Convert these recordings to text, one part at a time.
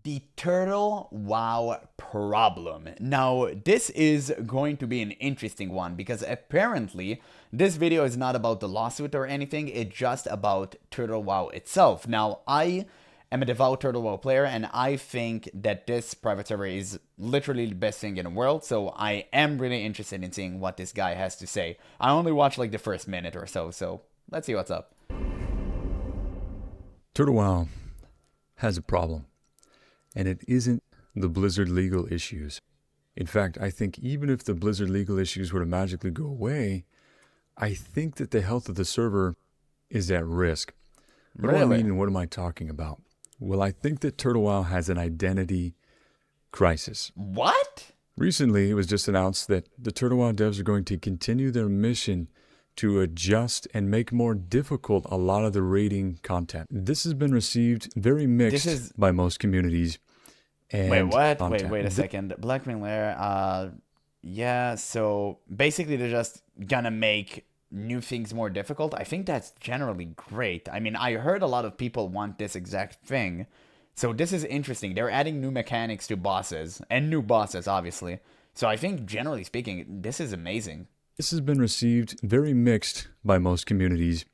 The turtle wow problem. Now, this is going to be an interesting one because apparently this video is not about the lawsuit or anything, it's just about turtle wow itself. Now, I am a devout turtle wow player and I think that this private server is literally the best thing in the world, so I am really interested in seeing what this guy has to say. I only watched like the first minute or so let's see what's up. Turtle wow has a problem. And it isn't the Blizzard legal issues. In fact, I think even if the Blizzard legal issues were to magically go away, I think that the health of the server is at risk. What do I mean and what am I talking about? Well, I think that Turtle wow has an identity crisis. What? Recently, it was just announced that the Turtle wow devs are going to continue their mission to adjust and make more difficult a lot of the raiding content. This has been received very mixed by most communities. And wait, what? Wait a second. Blackmail Lair, yeah, so basically they're just gonna make new things more difficult. I think that's generally great. I mean, I heard a lot of people want this exact thing. So this is interesting. They're adding new mechanics to bosses, and new bosses, obviously. So I think, generally speaking, this is amazing. This has been received very mixed by most communities,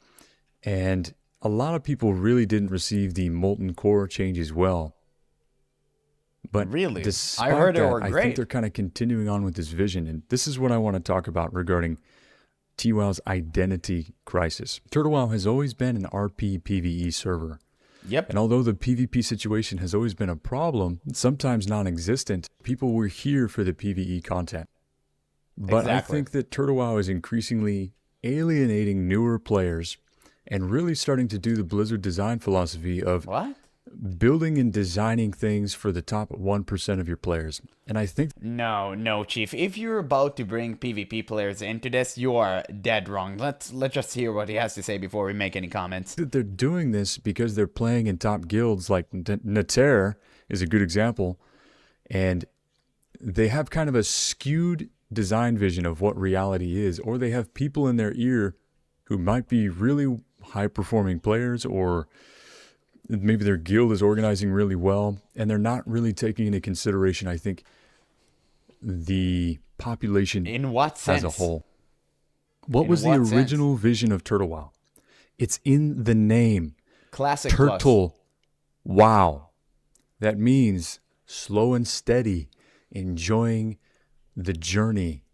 and a lot of people really didn't receive the Molten Core changes well. But really, despite I heard that, they were great. I think they're kind of continuing on with this vision, and this is what I want to talk about regarding TWOW's identity crisis. Turtle wow has always been an RP PvE server. Yep. And although the PvP situation has always been a problem, sometimes non-existent, people were here for the PvE content. But exactly. I think that Turtle wow is increasingly alienating newer players and really starting to do the Blizzard design philosophy of building and designing things for the top 1% of your players. And I think... No, Chief. If you're about to bring PvP players into this, you are dead wrong. Let's just hear what he has to say before we make any comments. They're doing this because they're playing in top guilds, like Nater is a good example. And they have kind of a skewed design vision of what reality is, or they have people in their ear who might be really high-performing players, or maybe their guild is organizing really well, and they're not really taking into consideration, I think, the population in what sense? As a whole. What was the original vision of Turtle wow? It's in the name. Classic Turtle wow. That means slow and steady, enjoying the journey.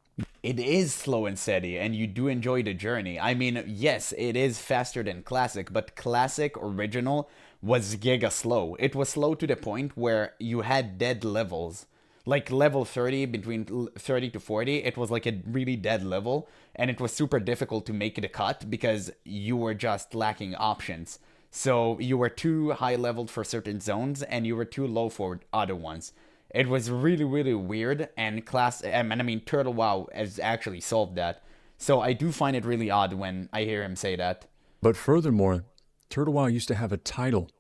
It is slow and steady, and you do enjoy the journey. I mean, yes, it is faster than Classic, but Classic Original was giga slow. It was slow to the point where you had dead levels. Like level 30, between 30 to 40, it was like a really dead level, and it was super difficult to make the cut because you were just lacking options. So you were too high leveled for certain zones, and you were too low for other ones. It was really, really weird, and Turtle wow has actually solved that. So I do find it really odd when I hear him say that. But furthermore, Turtle wow used to have a title.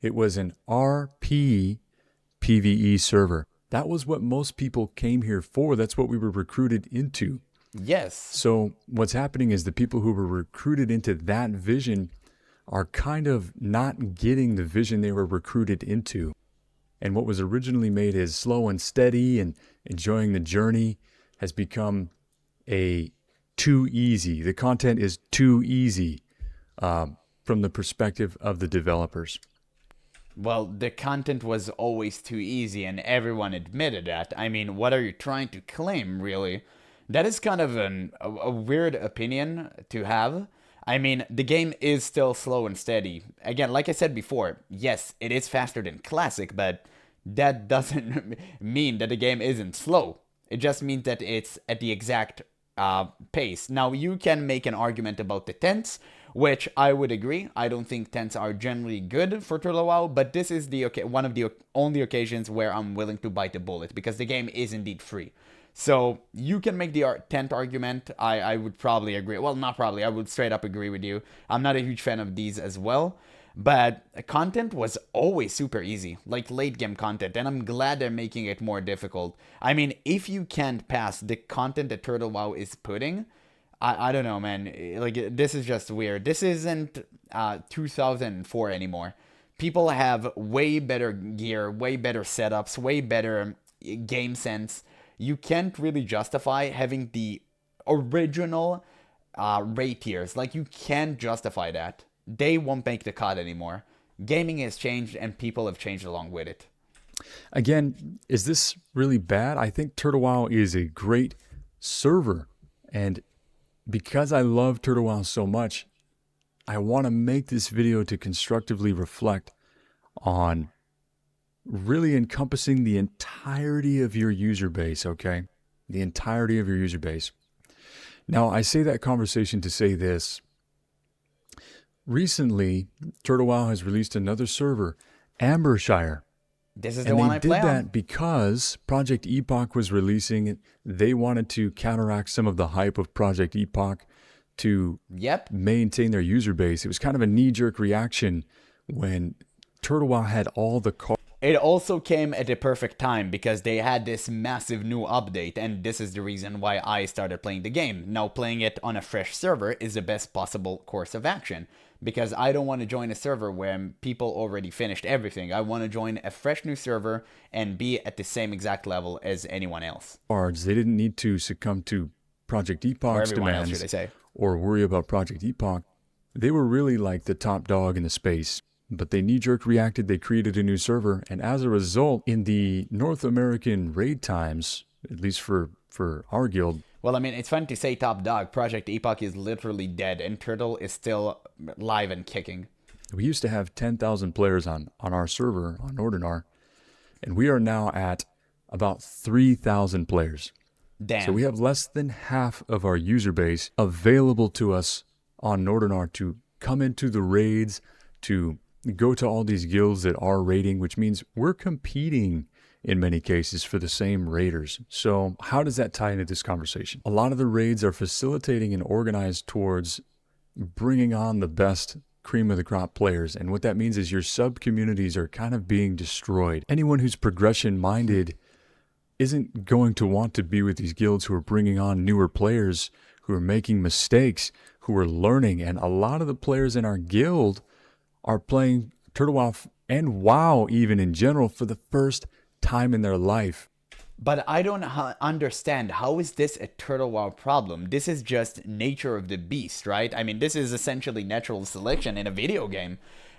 It was an RP PvE server. That was what most people came here for. That's what we were recruited into. Yes. So what's happening is the people who were recruited into that vision are kind of not getting the vision they were recruited into. And what was originally made as slow and steady and enjoying the journey has become too easy. The content is too easy from the perspective of the developers. Well, the content was always too easy, and everyone admitted that. I mean, what are you trying to claim, really? That is kind of a weird opinion to have. I mean, the game is still slow and steady. Again, like I said before, yes, it is faster than Classic, but that doesn't mean that the game isn't slow. It just means that it's at the exact pace. Now, you can make an argument about the tents, which I would agree. I don't think tents are generally good for Turtle wow, but this is one of the only occasions where I'm willing to bite the bullet, because the game is indeed free. So you can make the tent argument. I would probably agree. Well, not probably. I would straight up agree with you. I'm not a huge fan of these as well. But content was always super easy, like late game content, and I'm glad they're making it more difficult. I mean, if you can't pass the content that Turtle wow is putting, I don't know, man. Like, this is just weird. This isn't 2004 anymore. People have way better gear, way better setups, way better game sense. You can't really justify having the original rate tiers. Like, you can't justify that. They won't make the cut anymore. Gaming has changed and people have changed along with it. Again, is this really bad? I think Turtle Wow is a great server. And because I love Turtle Wow so much, I want to make this video to constructively reflect on really encompassing the entirety of your user base, okay? The entirety of your user base. Now, I say that conversation to say this. Recently, Turtle Wow has released another server, Ambershire. This is the one I play on. And they did that because Project Epoch was releasing. They wanted to counteract some of the hype of Project Epoch to maintain their user base. It was kind of a knee-jerk reaction when Turtle Wow had all the cards. It also came at the perfect time because they had this massive new update, and this is the reason why I started playing the game. Now, playing it on a fresh server is the best possible course of action, because I don't want to join a server where people already finished everything. I want to join a fresh new server and be at the same exact level as anyone else. They didn't need to succumb to Project Epoch's demands else, should I say, or worry about Project Epoch. They were really like the top dog in the space. But they knee-jerk reacted, they created a new server, and as a result, in the North American raid times, at least for our guild... Well, I mean, it's fun to say top dog. Project Epoch is literally dead, and Turtle is still live and kicking. We used to have 10,000 players on our server, on Nordinar, and we are now at about 3,000 players. Damn. So we have less than half of our user base available to us on Nordinar to come into the raids, to go to all these guilds that are raiding, which means we're competing in many cases for the same raiders. So how does that tie into this conversation? A lot of the raids are facilitating and organized towards bringing on the best cream of the crop players. And what that means is your sub communities are kind of being destroyed. Anyone who's progression minded isn't going to want to be with these guilds who are bringing on newer players, who are making mistakes, who are learning. And a lot of the players in our guild are playing Turtle Wow and WoW even in general for the first time in their life. But I don't understand, how is this a Turtle Wow problem? This is just nature of the beast, right? I mean, this is essentially natural selection in a video game.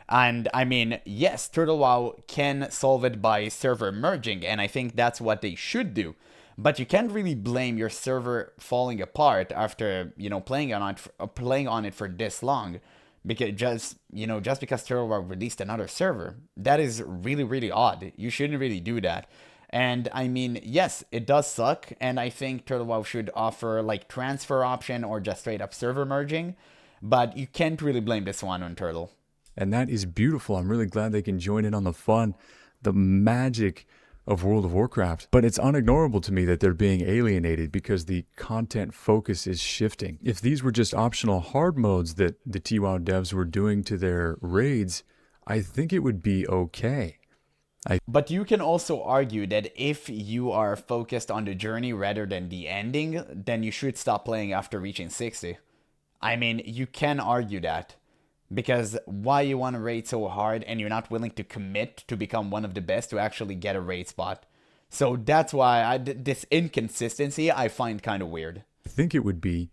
And I mean, yes, Turtle Wow can solve it by server merging, and I think that's what they should do. But you can't really blame your server falling apart after, you know, playing on it for this long. Because just because Turtle Wow released another server, that is really, really odd. You shouldn't really do that. And I mean, yes, it does suck. And I think Turtle Wow should offer like transfer option or just straight up server merging. But you can't really blame this one on Turtle. And that is beautiful. I'm really glad they can join in on the fun, the magic of World of Warcraft. But it's unignorable to me that they're being alienated because the content focus is shifting. If these were just optional hard modes that the TWoW devs were doing to their raids, I think it would be okay. But you can also argue that if you are focused on the journey rather than the ending, then you should stop playing after reaching 60. I mean, you can argue that. Because why you want to raid so hard and you're not willing to commit to become one of the best to actually get a raid spot. So that's why this inconsistency I find kind of weird. I think it would be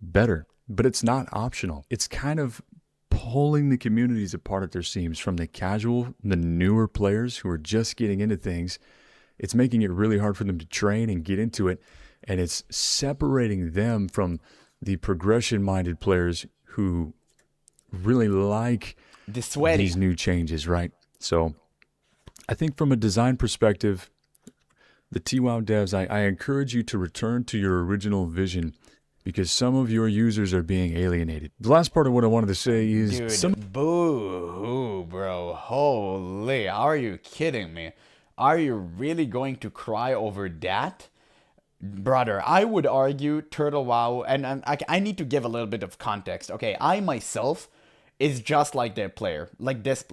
better, but it's not optional. It's kind of pulling the communities apart at their seams, from the casual, the newer players who are just getting into things. It's making it really hard for them to train and get into it. And it's separating them from the progression-minded players who really like these new changes, right? So I think from a design perspective, the TWoW devs, I encourage you to return to your original vision, because some of your users are being alienated. The last part of what I wanted to say is... Dude, boo-hoo, bro. Holy, are you kidding me? Are you really going to cry over that? Brother, I would argue Turtle Wow, and I need to give a little bit of context. Okay, I myself is just like their player, like this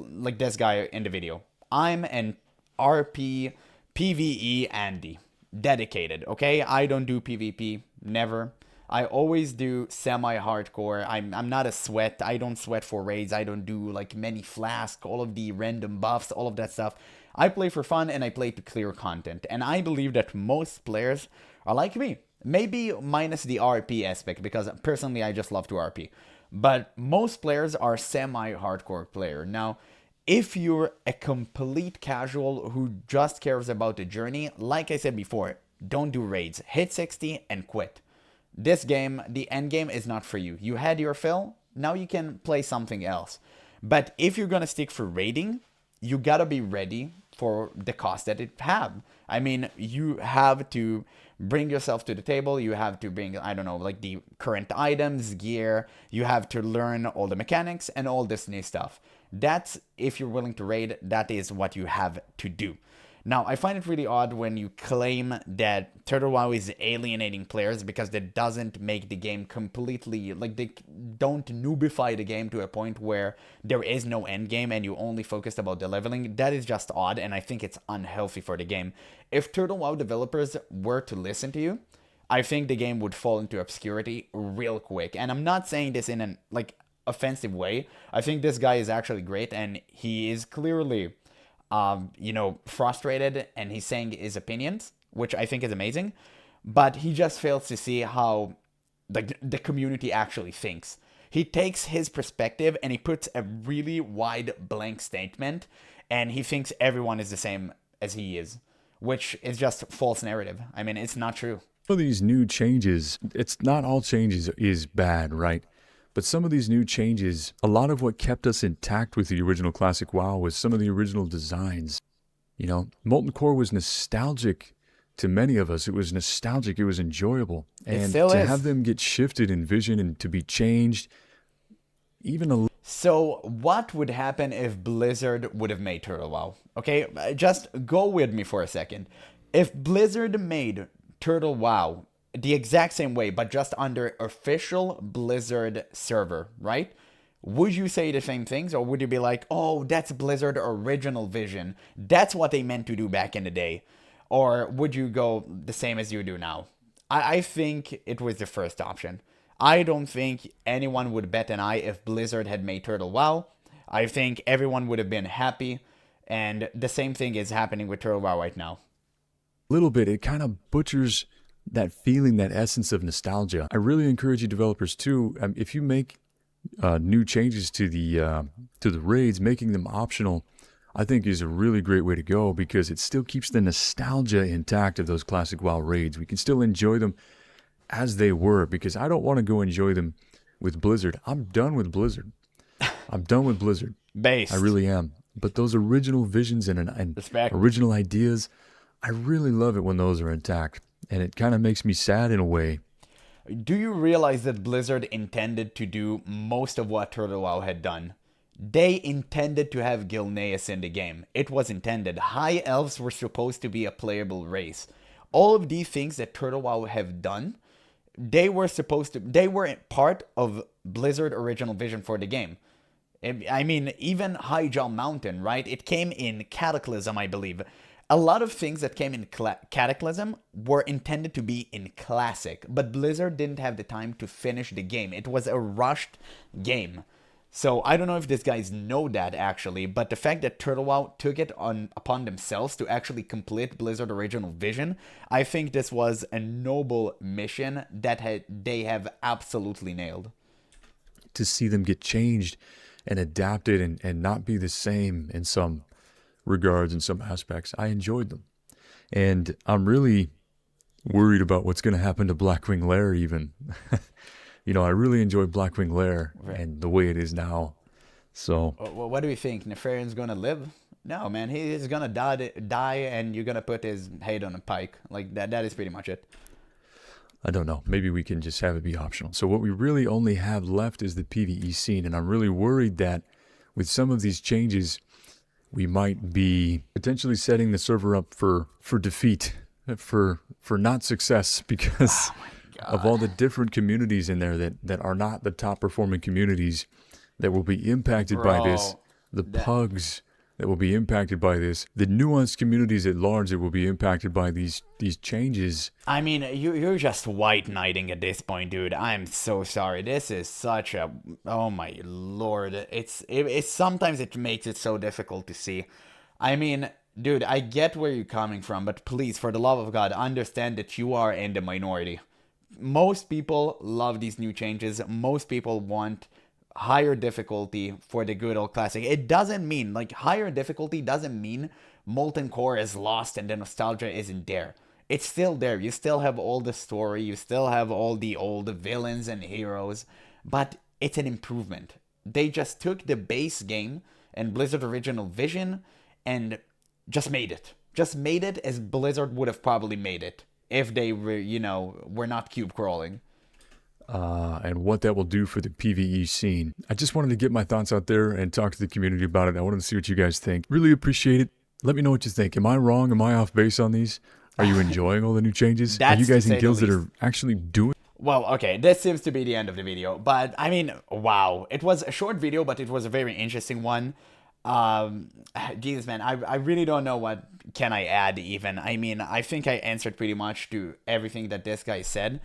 guy in the video. I'm an RP PvE Andy, dedicated. Okay, I don't do PvP, never. I always do semi-hardcore. I'm not a sweat. I don't sweat for raids. I don't do like many flask, all of the random buffs, all of that stuff. I play for fun and I play to clear content. And I believe that most players are like me. Maybe minus the RP aspect, because personally I just love to RP. But most players are semi-hardcore player. Now, if you're a complete casual who just cares about the journey, like I said before, don't do raids. Hit 60 and quit. This game, the end game is not for you. You had your fill, now you can play something else. But if you're gonna stick for raiding, you gotta be ready for the cost that it have. I mean, you have to bring yourself to the table. You have to bring, I don't know, like the current items, gear. You have to learn all the mechanics and all this new stuff. That's, if you're willing to raid, that is what you have to do. Now, I find it really odd when you claim that Turtle WoW is alienating players, because that doesn't make the game completely, like, they don't noobify the game to a point where there is no end game and you only focused about the leveling. That is just odd, and I think it's unhealthy for the game. If Turtle WoW developers were to listen to you, I think the game would fall into obscurity real quick. And I'm not saying this in an, like, offensive way. I think this guy is actually great, and he is clearly frustrated, and he's saying his opinions, which I think is amazing, but he just fails to see how the community actually thinks. He takes his perspective and he puts a really wide blank statement, and he thinks everyone is the same as he is, which is just false narrative. I mean, it's not true. Some of these new changes, it's not all changes is bad, right? But some of these new changes, a lot of what kept us intact with the original Classic WoW was some of the original designs. You know, Molten Core was nostalgic to many of us. It was nostalgic. It was enjoyable. It And still to is. have them get shifted in vision and to be changed, even a little. So, what would happen if Blizzard would have made Turtle WoW? Okay, just go with me for a second. If Blizzard made Turtle WoW the exact same way, but just under official Blizzard server, right? Would you say the same things, or would you be like, oh, that's Blizzard original vision? That's what they meant to do back in the day. Or would you go the same as you do now? I think it was the first option. I don't think anyone would bet an eye if Blizzard had made Turtle WoW. I think everyone would have been happy, and the same thing is happening with Turtle WoW right now. Little bit, it kind of butchers that feeling, that essence of nostalgia. I really encourage you developers too, if you make new changes to the raids, making them optional, I think is a really great way to go, because it still keeps the nostalgia intact of those classic WoW raids. We can still enjoy them as they were, because I don't want to go enjoy them with Blizzard. I'm done with Blizzard. I'm done with Blizzard. Based. I really am. But those original visions and Respect. original ideas, I really love it when those are intact. And it kind of makes me sad in a way. Do you realize that Blizzard intended to do most of what Turtle WoW had done? They intended to have Gilneas in the game. It was intended. High Elves were supposed to be a playable race. All of these things that Turtle WoW have done, they were part of Blizzard original vision for the game. I mean, even Highjaw Mountain, right? It came in Cataclysm, I believe. A lot of things that came in Cataclysm were intended to be in Classic, but Blizzard didn't have the time to finish the game. It was a rushed game. So I don't know if these guys know that actually, but the fact that Turtle WoW took it upon themselves to actually complete Blizzard original vision, I think this was a noble mission that they have absolutely nailed. To see them get changed and adapted and not be the same in some regards, in some aspects, I enjoyed them. And I'm really worried about what's going to happen to Blackwing Lair even. You know, I really enjoy Blackwing Lair and the way it is now. So, what do we think? Nefarian's gonna live? No, man, he's gonna die, and you're gonna put his head on a pike. Like that. That is pretty much it. I don't know. Maybe we can just have it be optional. So what we really only have left is the PvE scene, and I'm really worried that with some of these changes, we might be potentially setting the server up for defeat, for not success, because of all the different communities in there that are not the top performing communities that will be impacted by this. The pugs, that will be impacted by this, the nuanced communities at large that will be impacted by these changes. I mean, you're just white knighting at this point, dude. I'm so sorry. This is such a, oh my lord. It's sometimes it makes it so difficult to see. I mean, dude, I get where you're coming from, but please, for the love of God, understand that you are in the minority. Most people love these new changes. Most people want higher difficulty for the good old classic. It doesn't mean, like, higher difficulty doesn't mean Molten Core is lost and the nostalgia isn't there. It's still there. You still have all the story, you still have all the old villains and heroes, but it's an improvement. They just took the base game and Blizzard original vision and just made it. Just made it as Blizzard would have probably made it if they were, were not cube crawling. And what that will do for the PvE scene. I just wanted to get my thoughts out there and talk to the community about it. I wanted to see what you guys think. Really appreciate it. Let me know what you think. Am I wrong? Am I off base on these? Are you enjoying all the new changes? Are you guys in guilds that are actually doing? Well, okay, this seems to be the end of the video, but I mean, wow. It was a short video, but it was a very interesting one. Jesus, man, I really don't know what can I add even. I mean, I think I answered pretty much to everything that this guy said.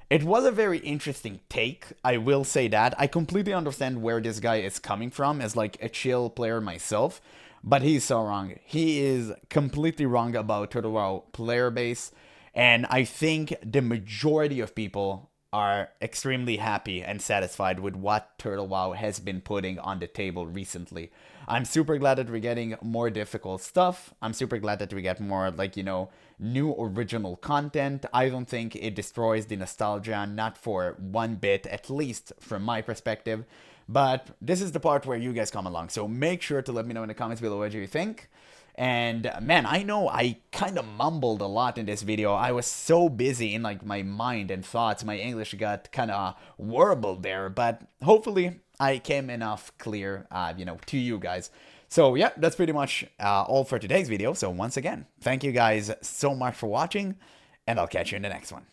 It was a very interesting take, I will say that. I completely understand where this guy is coming from as like a chill player myself, but he's so wrong. He is completely wrong about Turtle WoW player base, and I think the majority of people are extremely happy and satisfied with what Turtle WoW has been putting on the table recently. I'm super glad that we're getting more difficult stuff. I'm super glad that we get more, like, new original content. I don't think it destroys the nostalgia, not for one bit, at least from my perspective. But this is the part where you guys come along. So make sure to let me know in the comments below what you think. And man, I know I kind of mumbled a lot in this video. I was so busy in like my mind and thoughts. My English got kind of warbled there, but hopefully I came enough clear, to you guys. So yeah, that's pretty much all for today's video. So once again, thank you guys so much for watching, and I'll catch you in the next one.